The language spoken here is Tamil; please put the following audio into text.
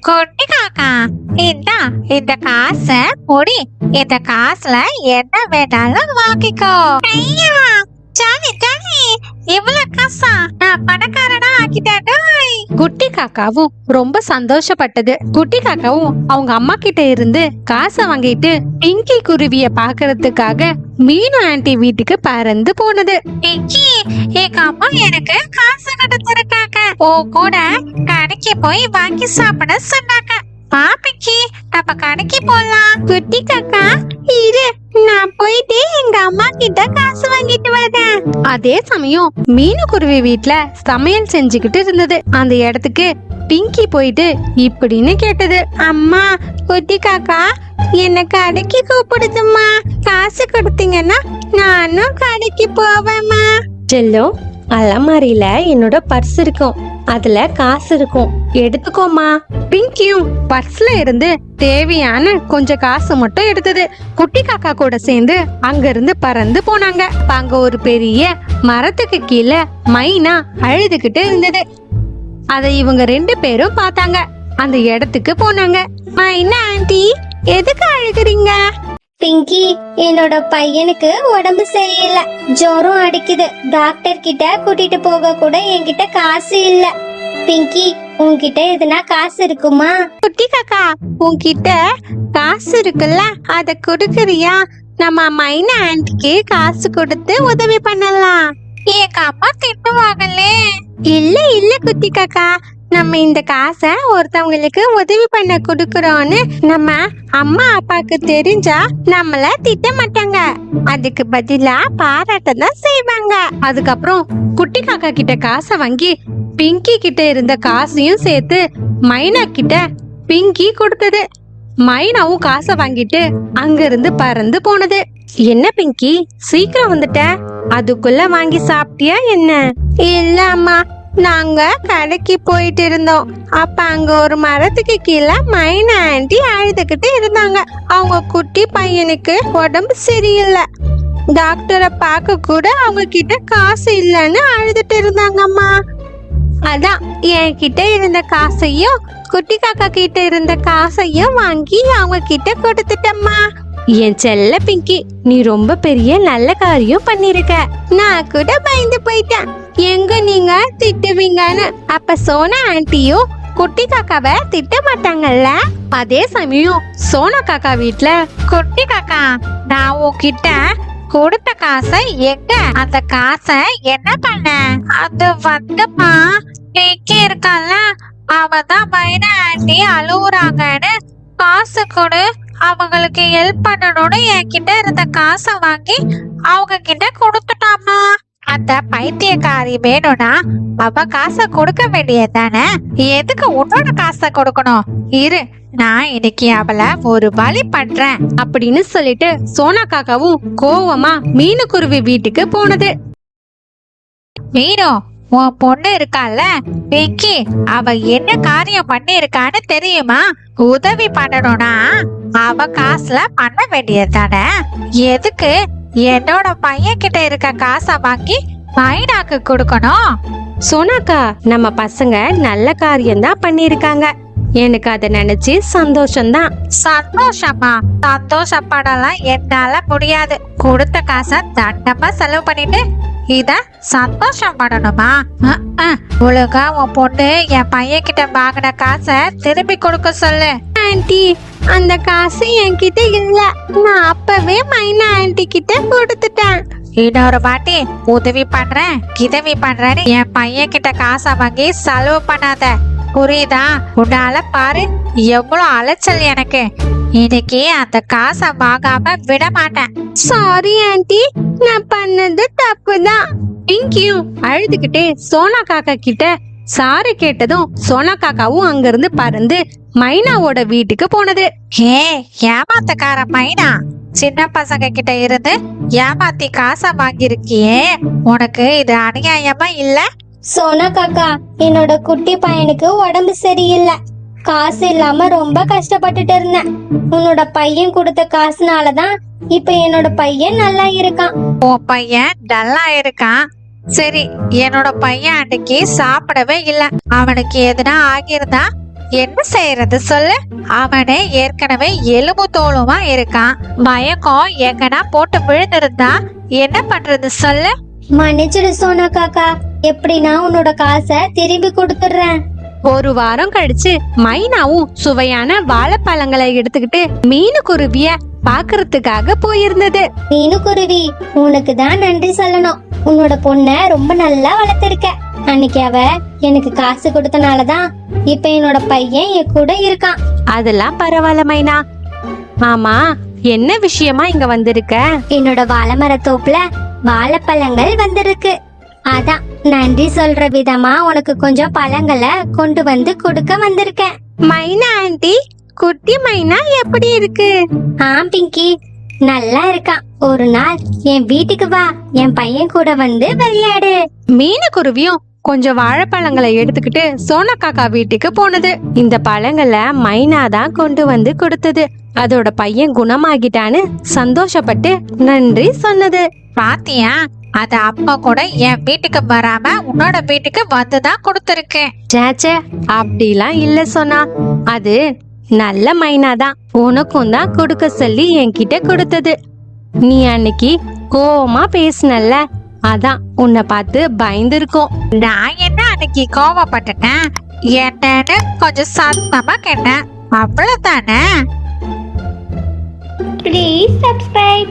குட்டி காக்கா, இந்தா இந்த காசை பொடி. இந்த காசுல என்ன வேணாலும் வாங்கிக்கோ. ஐயா, ஜாலி ஜாலி, இவ்வளவு காசா? நான் பணக்காரனா ஆக்கிட்டேன். குட்டி காக்காவும் ரொம்ப சந்தோஷப்பட்டது. குட்டி காக்காவும் அவங்க அம்மா கிட்ட இருந்து காசை வாங்கிட்டு பிங்கி குருவிய பாக்குறதுக்காக மீனு ஆண்டி வீட்டுக்கு பறந்து போனது. பிங்கி, எங்க அம்மா எனக்கு காசு கொடுத்துருக்காங்க. ஓ கூட கடைக்கு போய் வாங்கி சாப்பிட சொன்னாங்க. வா பிங்கி, நம்ம கடைக்கு போலாம். குட்டி காக்கா, இரு, நான் போயிட்டு எங்க அம்மா கிட்ட காசு வாங்கிட்டு வரேன். அதே சமயம் மீனு குருவி வீட்ல சமையல் செஞ்சுக்கிட்டு இருந்தது. அந்த இடத்துக்கு பிங்கி போயிட்டு இப்படின்னு கேட்டது. அம்மா, குட்டி காக்கா என்ன கடைக்கு கூப்பிடுதும்மா. காசு கொடுத்தீங்கன்னா நானும் கடைக்கு போவேம்மா. செல்லம், அலமாரியில என்னோட பர்ஸ் இருக்கும், அதுல காசு இருக்கும், எடுத்துக்கோமா. பிங்கியும் பர்ஸ்ல இருந்து தேவையான கொஞ்சம் காசு மட்டும் எடுத்தது. குட்டி காக்கா கூட சேர்ந்து அங்க இருந்து பறந்து போனாங்க. அங்க ஒரு பெரிய மரத்துக்கு கீழே மைனா அழுதுகிட்டு இருந்தது. அதை இவங்க 2 பேரும் பார்த்தாங்க. அந்த இடத்துக்கு போனாங்க. மைனா ஆண்டி, எதுக்கு அழுகுறீங்க? பிங்கி, என்னோட பையனுக்கு உடம்பு சரியில்லை, ஜுரம் அடிக்குது. டாக்டர் கிட்ட கூட்டிட்டு போக கூட என்கிட்ட காசு இல்ல. பிங்கி, உன்கிட்ட எதுனா காசு இருக்குமா? குட்டி காக்கா, உன்கிட்ட காசு இருக்குல்ல, அத கொடுக்கறியா? நம்ம மைனா ஆண்டிக்கு காசு கொடுத்து உதவி பண்ணலாம். எங்க அம்மா திட்டுவாங்களே. இல்ல இல்ல குட்டி காக்கா, நம்ம இந்த காசை ஒருத்தவங்களுக்கு உதவி பண்ண கொடுக்கறோம்னு நம்ம அம்மா அப்பாக்கு தெரிஞ்சா நம்மள திட்ட மாட்டாங்க. அதுக்கு பதிலா பாராட்ட தான் செய்வாங்க. அதுக்கப்புறம் குட்டி காக்கா கிட்ட காசை வாங்கி பிங்கி கிட்ட இருந்த காசையும் சேர்த்து மைனா கிட்ட பிங்கி கொடுத்தது. மைனாவும் காசை வாங்கிட்டு அங்க இருந்து பறந்து போனது. என்ன பிங்கி, சீக்கிரம் வந்துட்ட, அதுக்குள்ள வாங்கி சாப்பிட்டியா என்ன? இல்ல அம்மா, நாங்க கடைக்கு போயிட்டு இருந்தோம். அப்ப அங்க ஒரு மரத்துக்கு கீழே மைனா ஆண்டி அழுதுகிட்டு இருந்தாங்க. அவங்க குட்டி பையனுக்கு உடம்பு சரியில்லை, டாக்டரை பார்க்க கூட அவங்க கிட்ட காசு இல்லைன்னு அழுதுட்டு இருந்தாங்கம்மா. அதான் என்கிட்ட இருந்த காசையும் குட்டி காக்கா கிட்ட இருந்த காசையும் வாங்கி அவங்க கிட்ட கொடுத்துட்டம்மா. என் செல்ல பிங்கி, நீ ரொம்ப பெரிய நல்ல காரியம் பண்ணிருக்க. நான் கூட பயந்து போயிட்டேன், எங்க நீங்க திட்டுவீங்கன்னு. அப்ப சோனா ஆண்டியும் குட்டி காக்காவை திட்ட மாட்டாங்கல்ல. அதே சமயம் சோனா காக்கா வீட்ல, குட்டி காக்கா, நான் உன்கிட்ட கொடுத்த காசை எங்க? அந்த காசை என்ன பண்ண? அது வந்துமா, பிங்கி இருக்கால, அவதான் மைனா ஆண்டி அழுவுறாங்கன்னு காசு கொடு, அவங்களுக்கு ஹெல்ப் பண்ணணும்னு என்கிட்ட இருந்த காசை வாங்கி அவங்க கிட்ட கொடுத்துட்டாமா. அந்த பைத்தியக்காரி வேணும்னா அவ காசை கொடுக்க வேண்டியதானே, எதுக்கு உன்னோட காசை கொடுக்கணும்? இரு, நான் இன்னைக்கு அவளை ஒரு வழி பண்றேன் அப்படின்னு சொல்லிட்டு சோனா காக்காவும் கோவமா மீனு குருவி வீட்டுக்கு போனது. மீனு, உன் பொண்ணு இருக்கால பிங்கி, அவ என்ன காரியம் பண்ணி இருக்கான்னு தெரியுமா? உதவி பண்ணணும்னா அவ காசுல பண்ண வேண்டியதானே, எதுக்கு என்னோட பையன் கிட்ட இருக்க காசை வாங்கி மைனாக்கு கொடுக்கணும்? சோனாக்கா, நம்ம பசங்க நல்ல காரியம் தான் பண்ணிருக்காங்க, எனக்கு அதை நினைச்சு சந்தோஷம்தான். சந்தோஷமா? சந்தோஷப்படலாம் என்னால முடியாது. கொடுத்த காசை தண்டமா செலவு பண்ணிட்டு இத சந்தோஷம் பண்ணணுமா? ஒழுங்கா உன் பொண்ணு என் பையன் கிட்ட வாங்கின காசை திரும்பி கொடுக்க சொல்லு. ஆண்டி, அந்த காசு என்கிட்ட இல்ல, நான் அப்பவே மைனா ஆண்டி கிட்ட கொடுத்துட்டேன். இன்னொரு வாட்டி உதவி பண்றேன் கிதவி பண்றேன்னு என் பையன் கிட்ட காசை வாங்கி செலவு பண்ணாத, புரியுதா? உன்னால பாரு எவ்வளவு அலைச்சல் எனக்கு. இன்னைக்கு அந்த காசை வாங்காம விட மாட்டேன். சாரி ஆண்டி, நான் பண்ணது தப்புதான். பிங்கியும் அழுதுகிட்டே சோனா காக்கா கிட்ட சாரி கேட்டதும் சோனா காக்காவும் அங்கிருந்து பறந்து மைனாவோட வீட்டுக்கு போனது. ஹே ஏமாத்தக்கார மைனா, சின்ன பசங்க கிட்ட இருந்து ஏமாத்தி காசை வாங்கிருக்கியே, உனக்கு இது அநியாயமா இல்ல? சோனா காக்கா, என்னோட குட்டி பையனுக்கு உடம்பு சரியில்லை, காசு இல்லாம ரொம்ப கஷ்டப்பட்டுட்டு இருந்தேன். உன்னோட பையன் கொடுத்த காசுனாலதான் இப்ப என்னோட பையன் நல்லா இருக்கான். உன் பையன் நல்லா இருக்கான், சரி. என்னோட பையன் அன்னைக்கு சாப்பிடவே இல்ல, அவனுக்கு எதுனா ஆகியிருந்தா என்ன செய்யறது சொல்லு? அவனே ஏற்கனவே எலும்பு தோலுமா இருக்கான். மயக்கம் எங்கனா போட்டு விழுந்திருந்தா என்ன பண்றது சொல்லு? மன்னிச்சிடு சோனா காக்கா, எப்படின்னா உன்னோட காசை திரும்பி கொடுத்துடுறேன். ஒரு வாரம் கழிச்சு மைனாவும் சுவையான வாழைப்பழங்களை எடுத்துக்கிட்டு மீனுக்குருவிய பாக்குறதுக்காக போயிருந்தது. மீனுக்குருவி, உனக்கு தான் நன்றி சொல்லணும். உன்னோட பொண்ண ரொம்ப நல்லா வளர்த்திருக்க. அன்னைக்கு அவ எனக்கு காசு கொடுத்தனாலதான் இப்ப என்னோட பையன் என் கூட இருக்கான். அதெல்லாம் பரவாயில்ல மைனா. ஆமா, என்ன விஷயமா இங்க வந்திருக்க? என்னோட வாழை மரத்தோப்புல வாழைப்பழங்கள் வந்திருக்கு. அதான் நன்றி சொல்ற விதமா உனக்கு கொஞ்சம் பழங்களை கொண்டு வந்து கொடுக்க வந்திருக்கேன். மைனா ஆண்டி, குட்டி மைனா எப்படி இருக்கு? பிங்கி, நல்லா இருக்கான். ஒரு நாள் என் வீட்டுக்கு வா, என் பையன் கூட வந்து விளையாடு. மீனுக்குருவியும் கொஞ்சம் வாழைப்பழங்களை எடுத்துக்கிட்டு சோனா காக்கா வீட்டுக்கு போனது. இந்த பழங்களை மைனா தான் கொண்டு வந்து கொடுத்தது. அதோட பையன் குணமாகிட்டான்னு சந்தோஷப்பட்டு நன்றி சொன்னது. பாத்தியா, அது அப்பா கூட என் வீட்டுக்கு வராம உன்னோட வீட்டுக்கு வந்துதான் கொடுத்துருக்கேன். சேச்சே, அப்படிலாம் இல்ல சொன்னா. அது நல்ல மைனா தான். உனக்கும் தான் கொடுக்க சொல்லி என்கிட்ட கொடுத்தது. நீ அன்னைக்கு கோவமா பேசினல்ல, அதான் உன்னை பார்த்து பயந்துருக்கும். நான் என்ன அன்னைக்கு கோவப்பட்டுட்டேன்? என்னன்னு கொஞ்சம் சத்தமா கேட்டேன், அவ்வளவுதானே. Please subscribe.